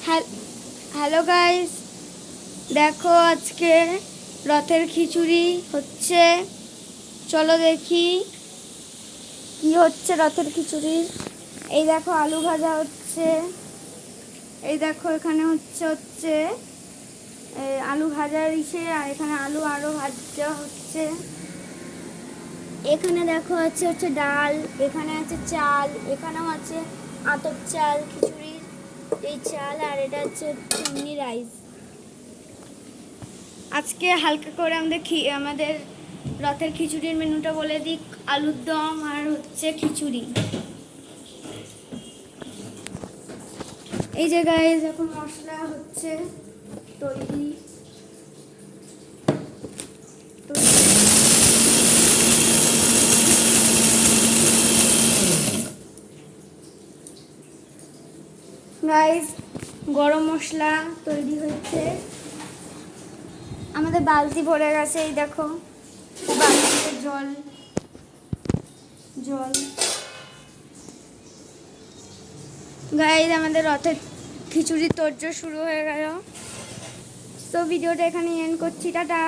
Hello guys, দেখো আজকে রথের খিচুড়ি হচ্ছে। চলো দেখি কি হচ্ছে রথের খিচুড়ির। এই দেখো আলু ভাজা হচ্ছে। এই দেখো এখানে হচ্ছে আলু ভাজার ইসে, আর এখানে আলু আরও ভাজা হচ্ছে। এখানে দেখো হচ্ছে ডাল, এখানে আছে চাল, এখানেও আছে আতপ চাল খিচুড়ির এই চাল, আর এটা হচ্ছে এমনি রাইস। আজকে হালকা করে আমাদের রথের খিচুড়ির মেনুটা বলে দিই। আলুর দম আর হচ্ছে খিচুড়ি। এই যে গাইস এখন মশলা হচ্ছে তৈরি। গাইস গরম মশলা তৈরি হচ্ছে। আমাদের বালতি ভরে গেছে, এই দেখো বালতিতে জল জল। গাইস আমাদের রথের খিচুড়ি তোড়জোড় শুরু হয়ে গেল। তো ভিডিওটা এখানে এন্ড করছি, টাটা।